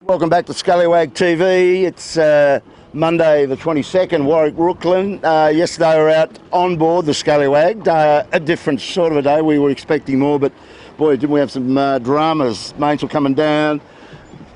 Welcome back to Scallywag TV. It's Monday the 22nd, Warwick, Brooklyn. Yesterday we were out on board the Scallywag. A different sort of a day. We were expecting more, but boy, didn't we have some dramas. Mains were coming down,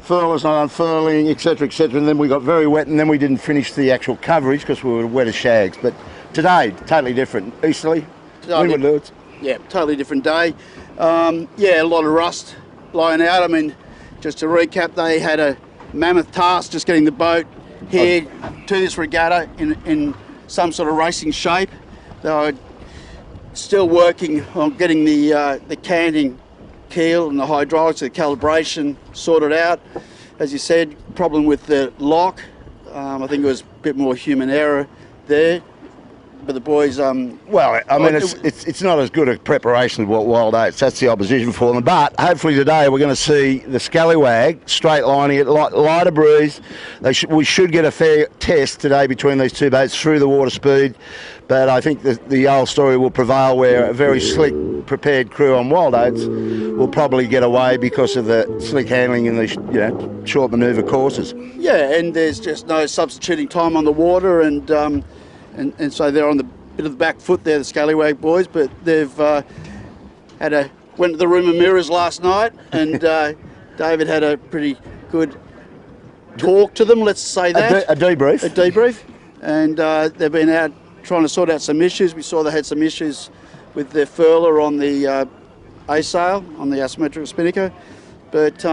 furlers not unfurling, etc., etc. And then we got very wet, and then we didn't finish the actual coverage because we were wet as shags. But today, totally different. Easterly, windward lewards. Yeah, totally different day. Yeah, a lot of rust blowing out. I mean, just to recap, they had a mammoth task just getting the boat here to this regatta in some sort of racing shape. They were still working on getting the canting keel and the hydraulics, the calibration sorted out. As you said, problem with the lock. I think it was a bit more human error there. But the boys, well, I mean, it's not as good a preparation as what Wild Oats. That's the opposition for them. But hopefully today we're going to see the Scallywag straight lining it, lighter breeze. We should get a fair test today between these two boats through the water speed. But I think the old story will prevail, where a very slick, prepared crew on Wild Oats will probably get away because of the slick handling and the short manoeuvre courses. Yeah, and there's just no substituting time on the water, and so they're on the bit of the back foot there, the Scallywag boys. But they've went to the room of mirrors last night, and David had a pretty good talk to them. Let's say that a debrief. A debrief, and they've been out trying to sort out some issues. We saw they had some issues with their furler on the A sail on the asymmetrical spinnaker. But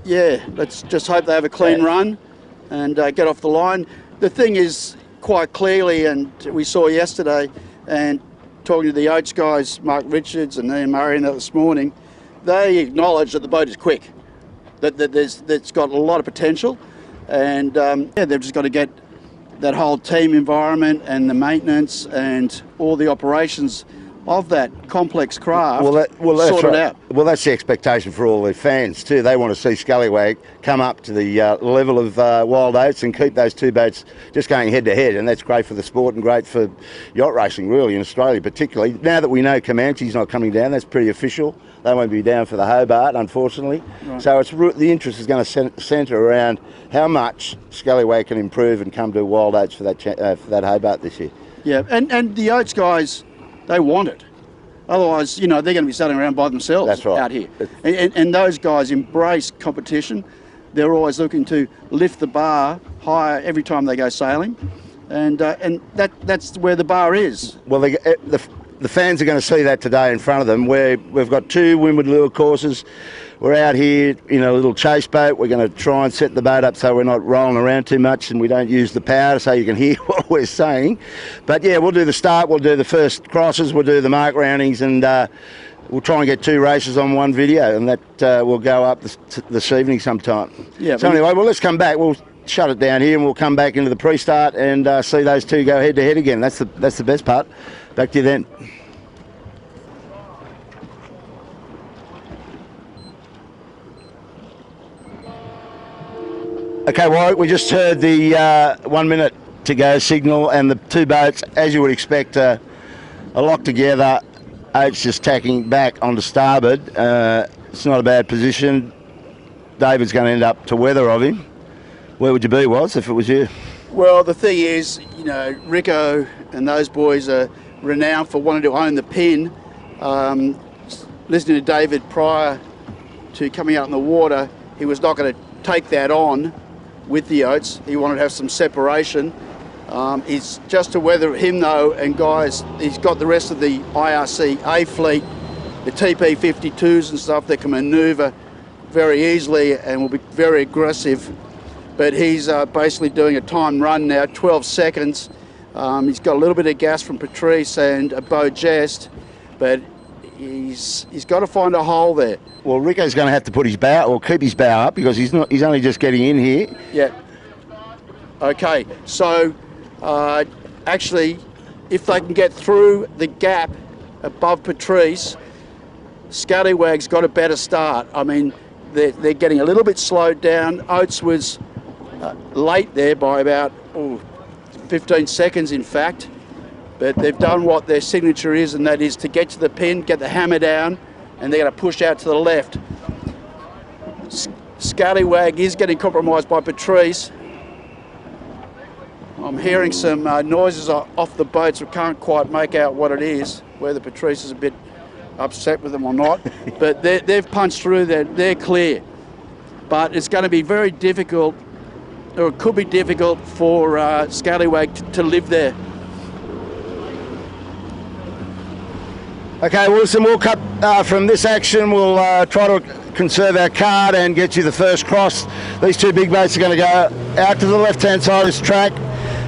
yeah, let's just hope they have a clean run and get off the line. The thing is, quite clearly, and we saw yesterday, and talking to the Oats guys, Mark Richards and Ian Murray and that this morning, they acknowledge that the boat is quick, that it's got a lot of potential, and yeah, they've just got to get that whole team environment and the maintenance and all the operations of that complex craft sorted out. Well, that's the expectation for all their fans too. They want to see Scallywag come up to the level of Wild Oats and keep those two boats just going head to head, and that's great for the sport and great for yacht racing really in Australia particularly. Now that we know Comanche's not coming down, that's pretty official. They won't be down for the Hobart, unfortunately. Right. So the interest is going to centre around how much Scallywag can improve and come to Wild Oats for that Hobart this year. Yeah, and the Oats guys, they want it. Otherwise, they're going to be sitting around by themselves. That's right. Out here. And those guys embrace competition. They're always looking to lift the bar higher every time they go sailing. And that's where the bar is. Well, the fans are going to see that today in front of them, where we've got two windward lure courses. We're out here in a little chase boat. We're going to try and set the boat up so we're not rolling around too much and we don't use the power so you can hear what we're saying. But yeah, we'll do the start, we'll do the first crosses, we'll do the mark roundings, and we'll try and get two races on one video, and that will go up this evening sometime. Yeah. So anyway, well, let's come back. We'll shut it down here and we'll come back into the pre-start and see those two go head to head again. That's the best part. Back to you then. Okay, Warwick, we just heard the 1 minute to go signal, and the two boats, as you would expect, are locked together. Oats just tacking back onto starboard. It's not a bad position. David's going to end up to weather of him. Where would you be, Woz, if it was you? Well, the thing is, Rico and those boys are renowned for wanting to own the pin. Listening to David prior to coming out in the water, he was not going to take that on with the Oats. He wanted to have some separation. He's just to weather him though, and guys, he's got the rest of the IRC A fleet, the TP52s and stuff that can manoeuvre very easily and will be very aggressive. But he's basically doing a time run now, 12 seconds. He's got a little bit of gas from Patrice and a Beau Jest, but he's got to find a hole there. Well, Rico's going to have to put his bow, or keep his bow up, because he's only just getting in here. Yeah. Okay, so actually, if they can get through the gap above Patrice, Scallywag's got a better start. I mean, they're getting a little bit slowed down. Oates was late there by about 15 seconds, in fact. But they've done what their signature is, and that is to get to the pin, get the hammer down, and they're going to push out to the left. Scallywag is getting compromised by Patrice. I'm hearing some noises off the boats. We can't quite make out what it is, whether Patrice is a bit upset with them or not. But they've punched through, they're clear. But it's going to be very difficult, or it could be difficult for Scallywag to live there. Okay, Wilson, we'll cut from this action. We'll try to conserve our card and get you the first cross. These two big boats are going to go out to the left-hand side of this track.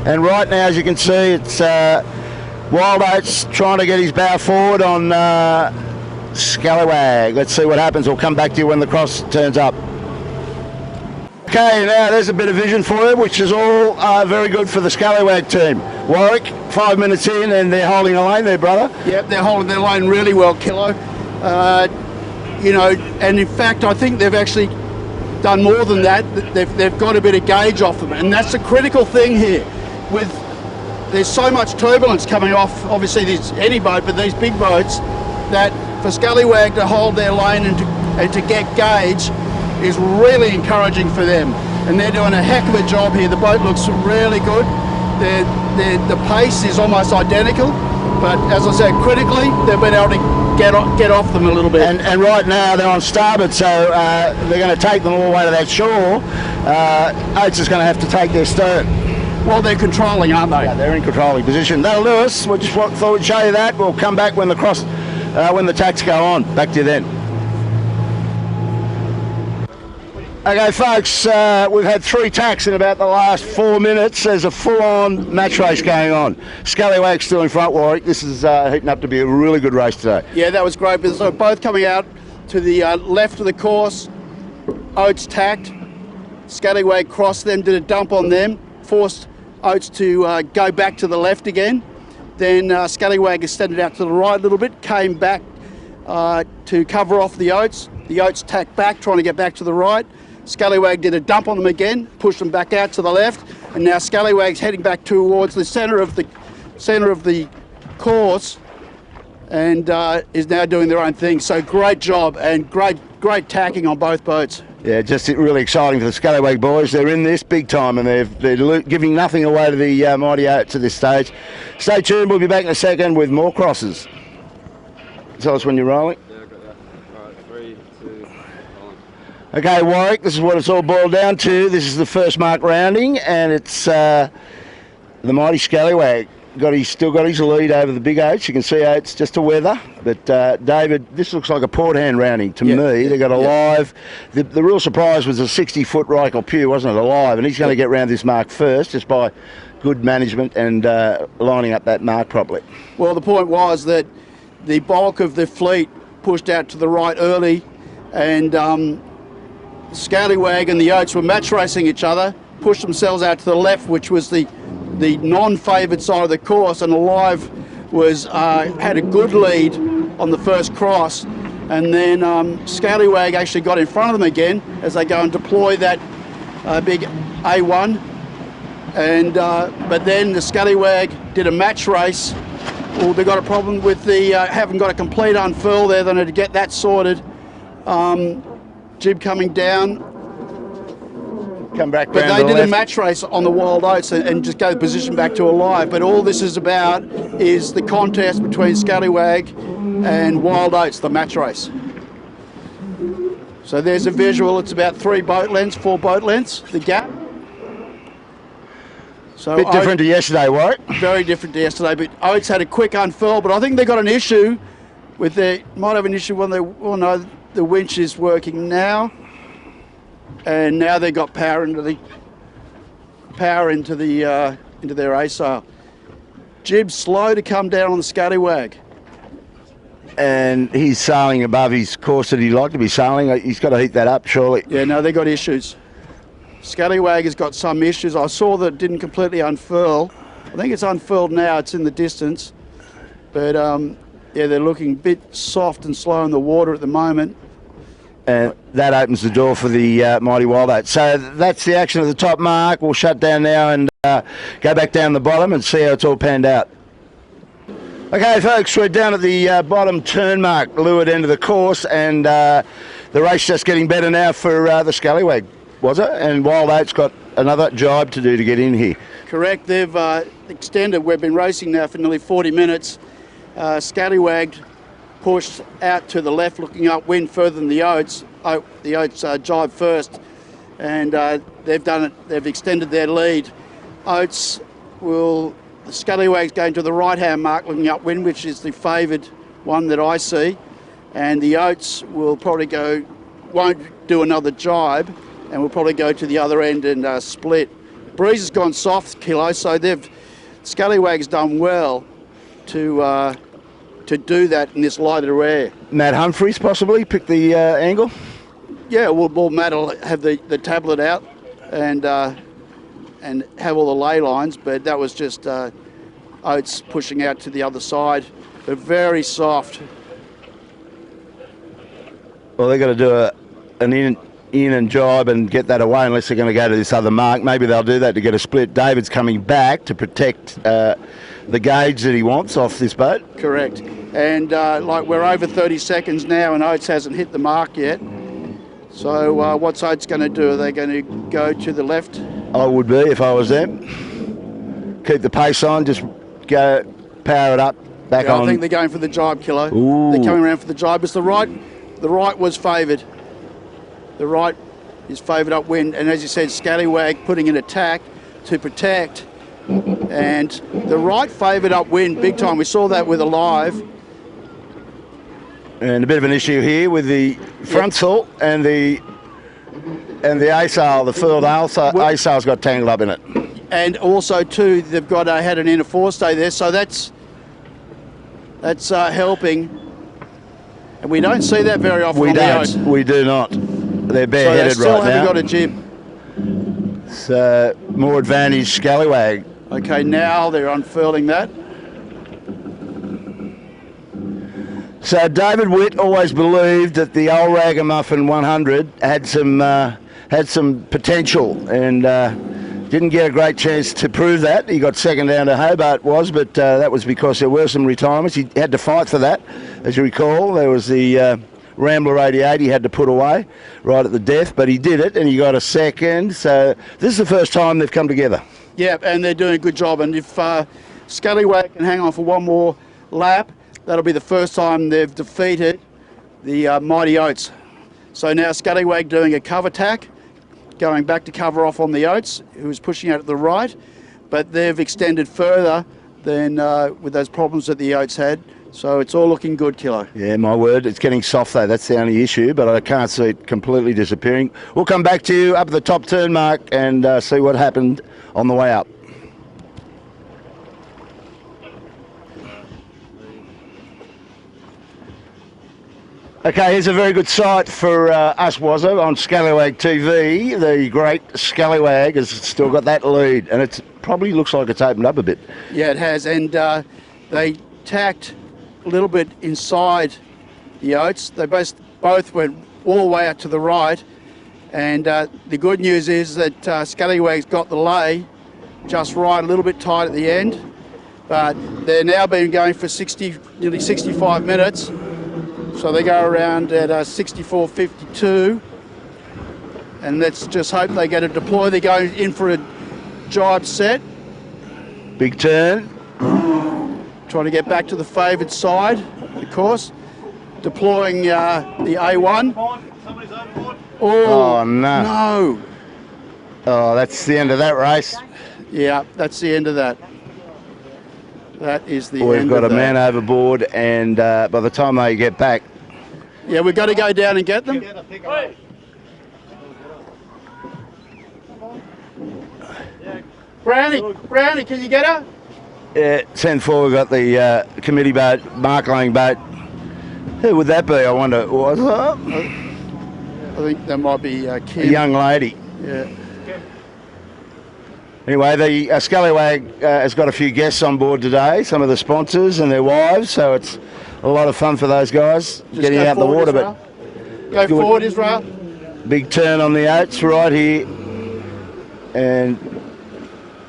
And right now, as you can see, it's Wild Oats trying to get his bow forward on Scallywag. Let's see what happens. We'll come back to you when the cross turns up. Okay, now there's a bit of vision for you, which is all very good for the Scallywag team. Warwick, 5 minutes in, and they're holding a lane there, brother. Yep, they're holding their lane really well, Kilo. You know, and in fact, I think they've actually done more than that. They've got a bit of gauge off them, and that's a critical thing here. There's so much turbulence coming off, obviously any boat, but these big boats, that for Scallywag to hold their lane and to get gauge is really encouraging for them. And they're doing a heck of a job here. The boat looks really good. The pace is almost identical, but as I said, critically, they've been able to get off them a little bit. And right now they're on starboard, so they're going to take them all the way to that shore. Oates is going to have to take their stern. Well, they're controlling, aren't they? Yeah, they're in controlling position. That'll do us. We just thought we'd show you that. We'll come back when the tacks go on. Back to you then. Okay, folks, we've had 3 tacks in about the last 4 minutes. There's a full-on match race going on. Scallywag's still in front, Warwick. This is heating up to be a really good race today. Yeah, that was great. So both coming out to the left of the course. Oates tacked. Scallywag crossed them, did a dump on them, forced Oates to go back to the left again. Then Scallywag extended out to the right a little bit, came back to cover off the Oates. The Oates tacked back, trying to get back to the right. Scallywag did a dump on them again, pushed them back out to the left, and now Scallywag's heading back towards the centre of the course, and is now doing their own thing. So great job and great tacking on both boats. Yeah, just really exciting for the Scallywag boys. They're in this big time, and they're giving nothing away to the mighty Oates at this stage. Stay tuned. We'll be back in a second with more crosses. Tell us when you're rolling. Yeah, I got that. All right, 3, 2, rolling. Okay, Warwick, this is what it's all boiled down to. This is the first mark rounding, and it's the mighty Scallywag. Still got his lead over the big Oates. You can see Oates just to weather. But David, this looks like a port hand rounding to me. They got a live. The real surprise was a 60-foot Reichel Pew, wasn't it? Alive, and he's going to get round this mark first just by good management and lining up that mark properly. Well, the point was that the bulk of the fleet pushed out to the right early, and Scallywag and the Oates were match racing each other, pushed themselves out to the left, which was the non-favoured side of the course, and Alive was had a good lead on the first cross, and then Scallywag actually got in front of them again as they go and deploy that big A1, and but then the Scallywag did a match race. Well, they got a problem with the haven't got a complete unfurl there. They need to get that sorted. Jib coming down. Come back, but they did a match race on the Wild Oats and just gave the position back to Alive. But all this is about is the contest between Scallywag and Wild Oats, the match race. So there's a visual. It's about 4 boat lengths, the gap. So bit different to yesterday, Warwick. Very different to yesterday. But Oates had a quick unfurl. But I think they got an issue with might have an issue when the winch is working now. And now they got power into their A sail. Jib's slow to come down on the Scallywag. And he's sailing above his course that he'd like to be sailing. He's got to heat that up, surely. Yeah, no, they got issues. Scallywag has got some issues. I saw that it didn't completely unfurl. I think it's unfurled now. It's in the distance. But, yeah, they're looking a bit soft and slow in the water at the moment. And that opens the door for the mighty Wild Oats. So that's the action of the top mark. We'll shut down now and go back down the bottom and see how it's all panned out. Okay, folks, we're down at the bottom turn mark, leeward end of the course, and the race just getting better now for the Scallywag, was it? And Wild Oats got another job to do to get in here. Correct. They've extended. We've been racing now for nearly 40 minutes. Scallywag pushed out to the left, looking upwind further than the Oats. The Oats jibe first, and they've done it. They've extended their lead. Oats the Scallywag's going to the right-hand mark, looking upwind, which is the favoured one that I see. And the Oats will probably won't do another jibe, and will probably go to the other end and split. Breeze has gone soft, Kilo, so Scallywag's done well to do that in this lighter air. Matt Humphries possibly picked the angle? Yeah, well Matt will have the tablet out and have all the ley lines, but that was just Oats pushing out to the other side, but very soft. Well, they've got to do an in and jibe and get that away unless they're going to go to this other mark. Maybe they'll do that to get a split. David's coming back to protect the gauge that he wants off this boat. Correct. And like we're over 30 seconds now and Oats hasn't hit the mark yet. So what's Oats going to do? Are they going to go to the left? I would be if I was them. Keep the pace on, just go power it up, back on. I think they're going for the jibe, Kilo. Ooh. They're coming around for the jibe. It's the right was favoured. The right is favoured upwind, and as you said, Scallywag putting an attack to protect. And the right favoured upwind big time. We saw that with Alive. And a bit of an issue here with the front sail and the A-sail, the furled A-sail's got tangled up in it. And also too, they've got had an inner forestay there, so that's helping. And we don't see that very often. We do not. They're bareheaded so they still right now. haven't got a jib. So more advantage Scallywag. Okay, now they're unfurling that. So David Witt always believed that the old Ragamuffin 100 had some potential, and didn't get a great chance to prove that. He got second down to Hobart but that was because there were some retirements. He had to fight for that. As you recall, there was the Rambler 88 he had to put away right at the death, but he did it and he got a second. So this is the first time they've come together. Yeah, and they're doing a good job. And if Scallywag can hang on for one more lap, that'll be the first time they've defeated the Mighty Oats. So now Scallywag doing a cover tack, going back to cover off on the Oats, who was pushing out at the right, but they've extended further than with those problems that the Oats had. So it's all looking good, Kilo. Yeah, my word, it's getting soft though. That's the only issue, but I can't see it completely disappearing. We'll come back to you up at the top turn mark and see what happened on the way up. Okay, here's a very good sight for us, Wazza, on Scallywag TV. The great Scallywag has still got that lead, and it probably looks like it's opened up a bit. Yeah, it has, and they tacked a little bit inside the Oats. They both went all the way out to the right, and the good news is that Scallywag's got the lay just right, a little bit tight at the end, but they're now been going for nearly 65 minutes. So they go around at 64.52, and let's just hope they get a deploy. They're going in for a jibe set. Big turn. Trying to get back to the favoured side, of course. Deploying the A1. Oh, no. No. Oh, that's the end of that race. Yeah, that's the end of that. That is the end of that. We've got a man overboard, and by the time they get back... Yeah, we've got to go down and get them. Brownie, can you get her? Yeah, 10-4, we've got the committee boat, Mark laying boat. Who would that be, I wonder? Was it? I think that might be Kim. A young lady. Yeah. Anyway, the Scallywag has got a few guests on board today, some of the sponsors and their wives, so it's a lot of fun for those guys getting out in the water. Israel. Go forward, Israel. Big turn on the Oats right here. And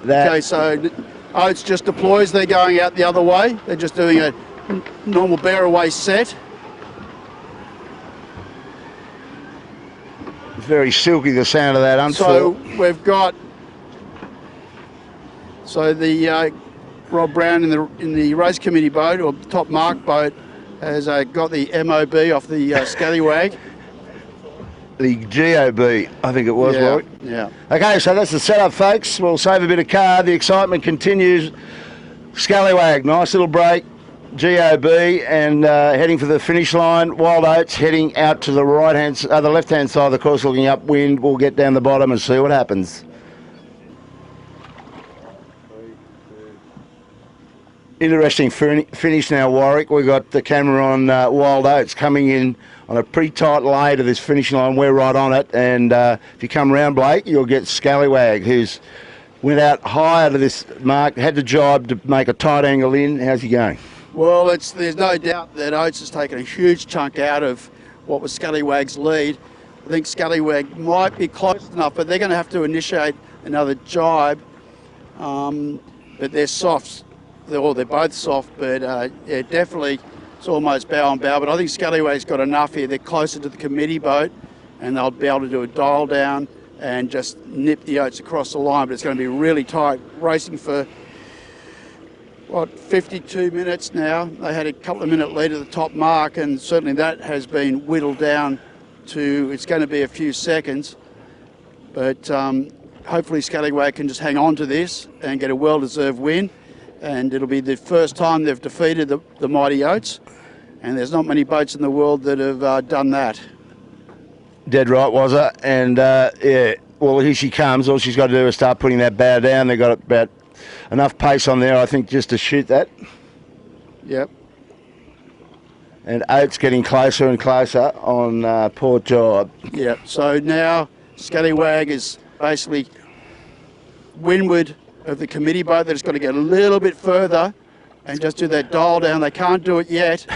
that... Okay, so Oats just deploys, they're going out the other way. They're just doing a normal bear away set. Very silky, the sound of that So unfall. we've got the Rob Brown in the race committee boat, or top mark boat, has got the MOB off the scallywag. The GOB, I think it was, Yeah, Warwick. yeah. Okay, so that's the setup, folks. We'll save a bit of card. The excitement continues. Scallywag, nice little break. GOB and heading for the finish line. Wild Oats heading out to the the left-hand side of the course, looking upwind. We'll get down the bottom and see what happens. 3, 2. Interesting finish now, Warwick. We've got the camera on Wild Oats coming in on a pretty tight lay to this finish line. We're right on it. And if you come round, Blake, you'll get Scallywag, who's went out higher to this mark, had to jibe to make a tight angle in. How's he going? Well, there's no doubt that Oates has taken a huge chunk out of what was Scallywag's lead. I think Scallywag might be close enough, but they're going to have to initiate another jibe. But they're soft. They're both soft, but yeah, definitely it's almost bow on bow. But I think Scallywag's got enough here. They're closer to the committee boat, and they'll be able to do a dial down and just nip the Oats across the line. But it's going to be really tight, racing for 52 minutes now. They had a couple of minute lead at the top mark, and certainly that has been whittled down to, it's going to be a few seconds. But hopefully Scallywag can just hang on to this and get a well-deserved win. And it'll be the first time they've defeated the mighty Oats. And there's not many boats in the world that have done that. Dead right, was her. And yeah, well, here she comes. All she's got to do is start putting that bow down. They've got about enough pace on there, I think, just to shoot that. Yep. And Oates getting closer and closer on Port Jibe. Yep. So now Scallywag is basically windward of the committee boat. They've just got to get a little bit further and just do that dial down. They can't do it yet.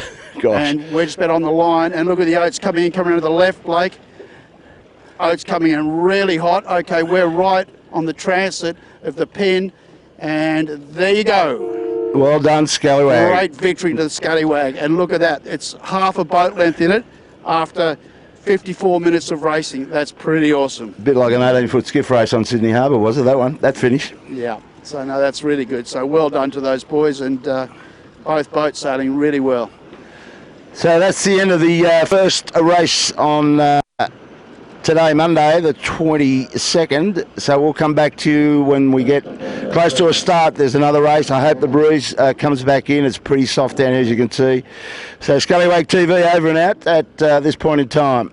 Gosh. And we're just about on the line. And look at the Oats coming around to the left, Blake. Oats coming in really hot. Okay, we're right on the transit of the pin. And there you go. Well done, Scallywag. Great victory to the Scallywag. And look at that. It's half a boat length in it after 54 minutes of racing. That's pretty awesome. A bit like an 18-foot skiff race on Sydney Harbour, was it, that one? That finish? Yeah. So, no, that's really good. So, well done to those boys, and both boats sailing really well. So that's the end of the first race on today, Monday, the 22nd. So we'll come back to you when we get close to a start. There's another race. I hope the breeze comes back in. It's pretty soft down here, as you can see. So Scallywag TV over and out at this point in time.